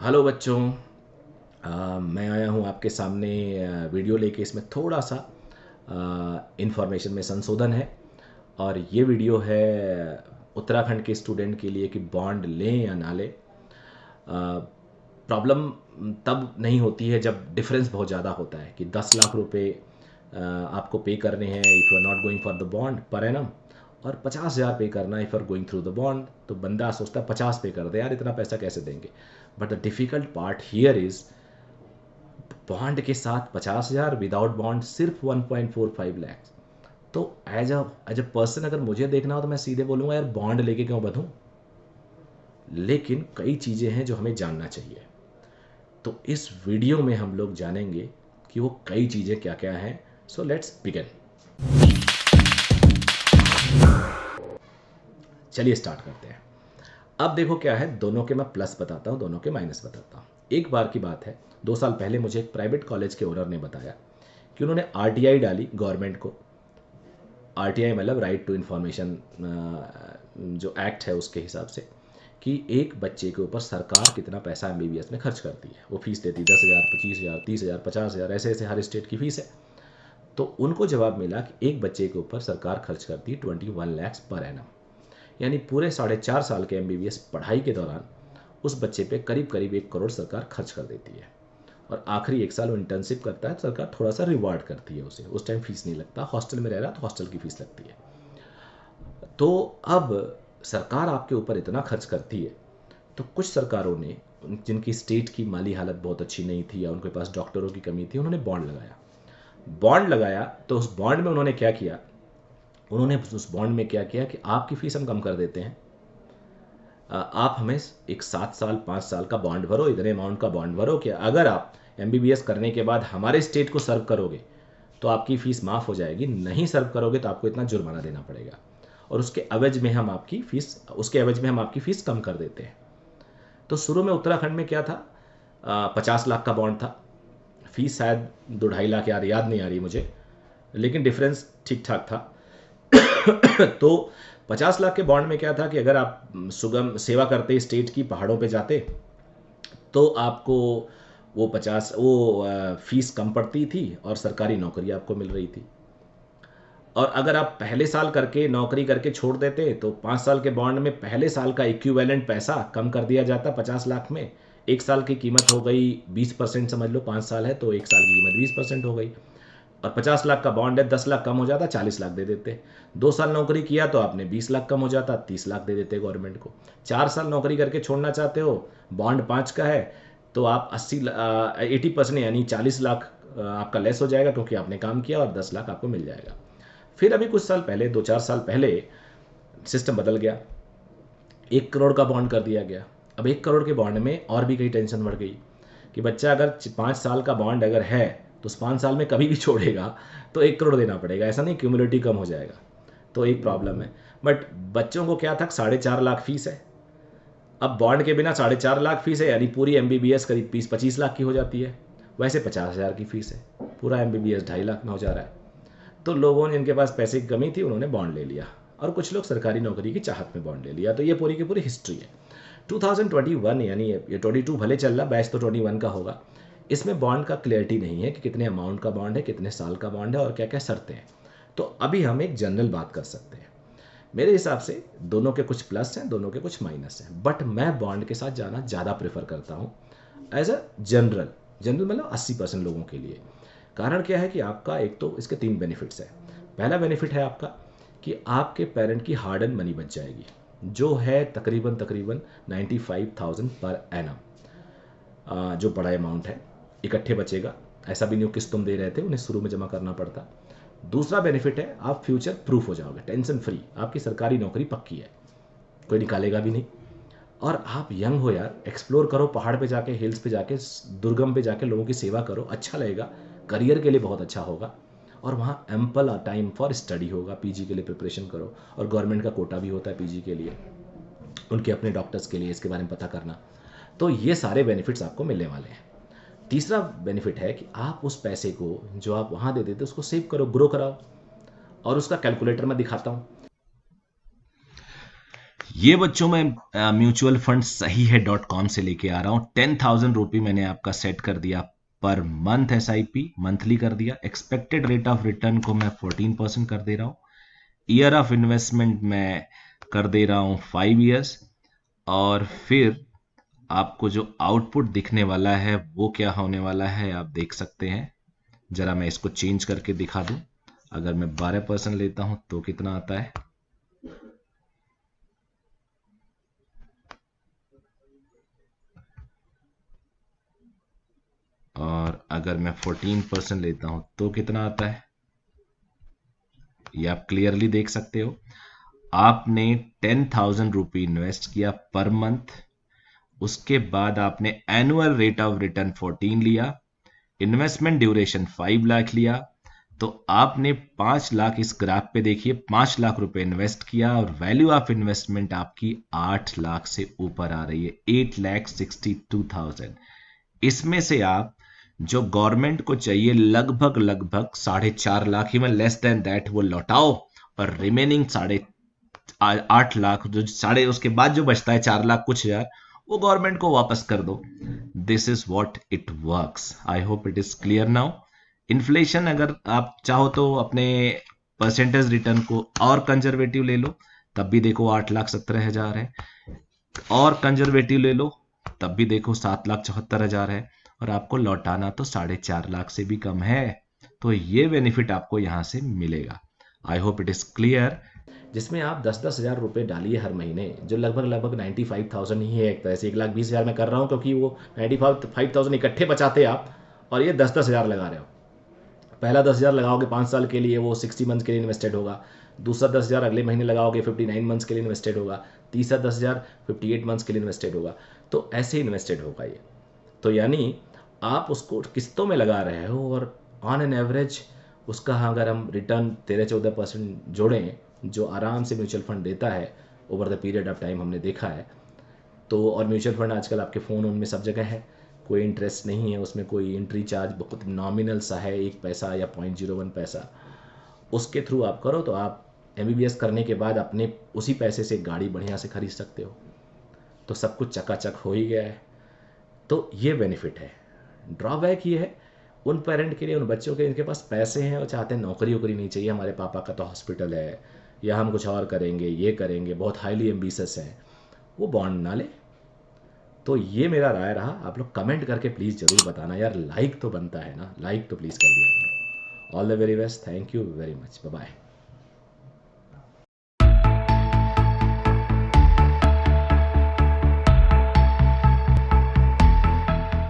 Hello बच्चों। मैं आया हूँ आपके सामने वीडियो लेके। इसमें थोड़ा सा इंफॉर्मेशन में संशोधन है और ये वीडियो है उत्तराखंड के स्टूडेंट के लिए कि बॉन्ड लें या ना लें। प्रॉब्लम तब नहीं होती है जब डिफरेंस बहुत ज़्यादा होता है कि 10 लाख रुपए आपको पे करने हैं if you are not going for the bond per annum, और 50,000 पे करना if you are going through the bond. तो बंदा सोचता है 50 पे कर दे यार, इतना पैसा कैसे देंगे। But the difficult part here is bond के साथ 50,000, विदाउट बॉन्ड सिर्फ 1.45 लैक्स। तो एज अ पर्सन अगर मुझे देखना हो तो मैं सीधे बोलूँगा यार बॉन्ड लेके क्यों बधूँ। लेकिन कई चीज़ें हैं जो हमें जानना चाहिए। तो इस वीडियो में हम लोग जानेंगे कि वो कई चीज़ें क्या क्या हैं। So let's begin. चलिए स्टार्ट करते हैं। अब देखो क्या है, दोनों के मैं प्लस बताता हूँ, दोनों के माइनस बताता हूँ। एक बार की बात है, 2 साल पहले मुझे एक प्राइवेट कॉलेज के ओनर ने बताया कि उन्होंने आरटीआई डाली गवर्नमेंट को। आरटीआई मतलब राइट टू इन्फॉर्मेशन, जो एक्ट है उसके हिसाब से, कि एक बच्चे के ऊपर सरकार कितना पैसा एमबीबीएस में खर्च करती है। वो फीस देती है 10,000, 25,000, 30,000, 50,000, ऐसे ऐसे हर स्टेट की फीस है। तो उनको जवाब मिला कि एक बच्चे के ऊपर सरकार खर्च करती है 21 लैक्स पर एनम। यानी पूरे 4.5 साल के एमबीबीएस पढ़ाई के दौरान उस बच्चे पे करीब करीब 1 करोड़ सरकार खर्च कर देती है। और आखिरी 1 साल वो इंटर्नशिप करता है तो सरकार थोड़ा सा रिवार्ड करती है उसे। उस टाइम फीस नहीं लगता, हॉस्टल में रह रहा तो हॉस्टल की फीस लगती है। तो अब सरकार आपके ऊपर इतना खर्च करती है, तो कुछ सरकारों ने, जिनकी स्टेट की माली हालत बहुत अच्छी नहीं थी या उनके पास डॉक्टरों की कमी थी, उन्होंने बॉन्ड लगाया। बॉन्ड लगाया तो उस बॉन्ड में उन्होंने क्या किया, उन्होंने उस बॉन्ड में क्या किया कि आपकी फीस हम कम कर देते हैं। आप हमें एक 7 साल 5 साल का बॉन्ड भरो, इतने अमाउंट का बॉन्ड भरो कि अगर आप एमबीबीएस करने के बाद हमारे स्टेट को सर्व करोगे तो आपकी फ़ीस माफ़ हो जाएगी, नहीं सर्व करोगे तो आपको इतना जुर्माना देना पड़ेगा। और उसके एवज में हम आपकी फ़ीस कम कर देते हैं। तो शुरू में उत्तराखंड में क्या था, 50 लाख का बॉन्ड था। फीस शायद 2-2.5 लाख, यार याद नहीं आ रही मुझे, लेकिन डिफरेंस ठीक ठाक था। तो 50 लाख के बॉन्ड में क्या था कि अगर आप सुगम सेवा करते स्टेट की, पहाड़ों पे जाते, तो आपको वो फीस कम पड़ती थी और सरकारी नौकरी आपको मिल रही थी। और अगर आप पहले साल करके नौकरी करके छोड़ देते तो 5 साल के बॉन्ड में पहले साल का इक्विवेलेंट पैसा कम कर दिया जाता 50 लाख में। 1 साल की कीमत हो गई 20%, समझ लो 5 साल है तो 1 साल की कीमत 20% हो गई। और 50 लाख का बॉन्ड है, 10 लाख कम हो जाता, 40 लाख दे देते। 2 साल नौकरी किया तो आपने 20 लाख कम हो जाता, 30 लाख दे देते गवर्नमेंट को। 4 साल नौकरी करके छोड़ना चाहते हो, बॉन्ड 5 का है, तो आप 80% यानी 40 लाख आपका लेस हो जाएगा क्योंकि आपने काम किया, और 10 लाख आपको मिल जाएगा। फिर अभी कुछ साल पहले, 2-4 साल पहले, सिस्टम बदल गया। 1 करोड़ का बॉन्ड कर दिया गया। अब 1 करोड़ के बॉन्ड में और भी कई टेंशन बढ़ गई कि बच्चा अगर 5 साल का बॉन्ड अगर है तो उस 5 साल में कभी भी छोड़ेगा तो 1 करोड़ देना पड़ेगा, ऐसा नहीं क्यूमुलेटिव कम हो जाएगा। तो एक प्रॉब्लम है। बट बच्चों को क्या था, 4.5 लाख फीस है। अब बॉन्ड के बिना 4.5 लाख फीस है, यानी पूरी एमबीबीएस करीब 20-25 लाख की हो जाती है। वैसे 50,000 की फीस है, पूरा एमबीबीएस 2.5 लाख में हो जा रहा है। तो लोगों ने, जिनके पास पैसे की कमी थी, उन्होंने बॉन्ड ले लिया, और कुछ लोग सरकारी नौकरी की चाहत में बॉन्ड ले लिया। तो ये पूरी की पूरी हिस्ट्री है। 2021, यानी ये 22 भले चल रहा, बैच तो 21 का होगा। इसमें बॉन्ड का क्लियरिटी नहीं है कि कितने अमाउंट का बॉन्ड है, कितने साल का बॉन्ड है, और क्या क्या शर्तें हैं। तो अभी हम एक जनरल बात कर सकते हैं। मेरे हिसाब से दोनों के कुछ प्लस हैं, दोनों के कुछ माइनस हैं, बट मैं बॉन्ड के साथ जाना ज़्यादा प्रेफर करता हूँ एज अ जनरल। जनरल मतलब 80% लोगों के लिए। कारण क्या है कि आपका, एक तो इसके 3 बेनिफिट्स हैं। पहला बेनिफिट है आपका कि आपके पेरेंट की हार्ड एंड मनी बच जाएगी, जो है तकरीबन तकरीबन 95,000 पर एनम, जो बड़ा अमाउंट है, इकट्ठे बचेगा। ऐसा भी नहीं हो किस्त तुम दे रहे थे, उन्हें शुरू में जमा करना पड़ता। दूसरा बेनिफिट है, आप फ्यूचर प्रूफ हो जाओगे, टेंशन फ्री, आपकी सरकारी नौकरी पक्की है, कोई निकालेगा भी नहीं। और आप यंग हो यार, एक्सप्लोर करो, पहाड़ पे जाके, हिल्स पे जाके, दुर्गम पे जाके लोगों की सेवा करो, अच्छा लगेगा, करियर के लिए बहुत अच्छा होगा। और वहाँ एम्पल टाइम फॉर स्टडी होगा, पीजी के लिए प्रिपरेशन करो, और गवर्नमेंट का कोटा भी होता है पीजी के लिए, उनके अपने डॉक्टर्स के लिए, इसके बारे में पता करना। तो ये सारे बेनिफिट्स आपको मिलने वाले हैं। तीसरा बेनिफिट है कि आप उस पैसे को जो आप वहाँ दे देते उसको सेव करो, ग्रो कराओ। और उसका कैलकुलेटर मैं दिखाता हूँ। ये बच्चों मैं म्यूचुअल फंड सही है .com से लेके आ रहा हूँ। 10,000 रुपये मैंने आपका सेट कर दिया पर मंथ, SIP मंथली कर दिया। एक्सपेक्टेड रेट ऑफ रिटर्न को मैं 14% कर दे रहा हूँ। ईयर ऑफ इन्वेस्टमेंट मैं कर दे रहा हूँ 5 ईयर्स। और फिर आपको जो आउटपुट दिखने वाला है वो क्या होने वाला है आप देख सकते हैं। जरा मैं इसको चेंज करके दिखा दूं। अगर मैं 12% लेता हूं तो कितना आता है, और अगर मैं 14% लेता हूं तो कितना आता है, ये आप क्लियरली देख सकते हो। आपने 10,000 रुपये इन्वेस्ट किया पर मंथ, उसके बाद आपने एनुअल रेट ऑफ रिटर्न 14 लिया, इन्वेस्टमेंट ड्यूरेशन 5 लाख लिया, तो आपने 5 लाख, इस ग्राफ पे देखिए, 5 लाख रुपए इन्वेस्ट किया और वैल्यू ऑफ इन्वेस्टमेंट आपकी 8 लाख से ऊपर आ रही है, 8,62,000। इसमें से आप जो गवर्नमेंट को चाहिए लगभग लगभग 4.5 लाख, ही में लेस देन दैट, वो लौटाओ और रिमेनिंग 8 लाख जो साढ़े, उसके बाद जो बचता है 4 लाख कुछ हजार, वो गवर्नमेंट को वापस कर दो। This is what it works. I hope it is clear now. Inflation अगर आप चाहो तो अपने परसेंटेज रिटर्न को और कंजर्वेटिव ले लो, तब भी देखो 8,17,000 है, और कंजर्वेटिव ले लो तब भी देखो 7,74,000 है, और आपको लौटाना तो 4.5 लाख से भी कम है। तो ये बेनिफिट आपको यहां से मिलेगा। I hope it is clear. जिसमें आप 10-10 हज़ार रुपये डालिए हर महीने, जो लगभग लगभग 95,000 ही है। एक तरह से 1,20,000 में कर रहा हूँ क्योंकि वो 95,000 इकट्ठे बचाते आप, और ये 10-10 हज़ार लगा रहे हो। पहला 10,000 लगाओगे 5 साल के लिए, वो 60 मंथ्स के लिए इन्वेस्टेड होगा। दूसरा 10,000 अगले महीने लगाओगे, 59 मंथ्स के लिए इन्वेस्टेड होगा। तीसरा 10,000 58 मंथ्स के लिए इन्वेस्टेड होगा। तो ऐसे इन्वेस्टेड होगा ये। तो यानी आप उसको किस्तों में लगा रहे हो, और ऑन एन एवरेज उसका अगर हम रिटर्न 13-14% जोड़ें, जो आराम से म्यूचुअल फंड देता है over the period of time, हमने देखा है। तो और म्यूचुअल फंड आजकल आपके फ़ोन उनमें सब जगह है, कोई इंटरेस्ट नहीं है उसमें, कोई एंट्री चार्ज बहुत नॉमिनल सा है, 1 पैसा या 0.01 पैसा। उसके थ्रू आप करो तो आप MBBS करने के बाद अपने उसी पैसे से गाड़ी बढ़िया से खरीद सकते हो। तो सब कुछ चकाचक हो ही गया है। तो ये बेनिफिट है। ड्रॉबैक ये है उन पेरेंट के लिए, उन बच्चों के जिनके पास पैसे हैं और चाहते हैं नौकरी वोकरी नहीं चाहिए, हमारे पापा का तो हॉस्पिटल है, या हम कुछ और करेंगे, ये करेंगे, बहुत हाईली एम्बिशियस हैं, वो बॉन्ड ना ले। तो ये मेरा राय रहा। आप लोग कमेंट करके प्लीज़ ज़रूर बताना यार, लाइक तो बनता है ना, लाइक तो प्लीज़ कर दिया करो। All the very best, thank you very much, bye bye.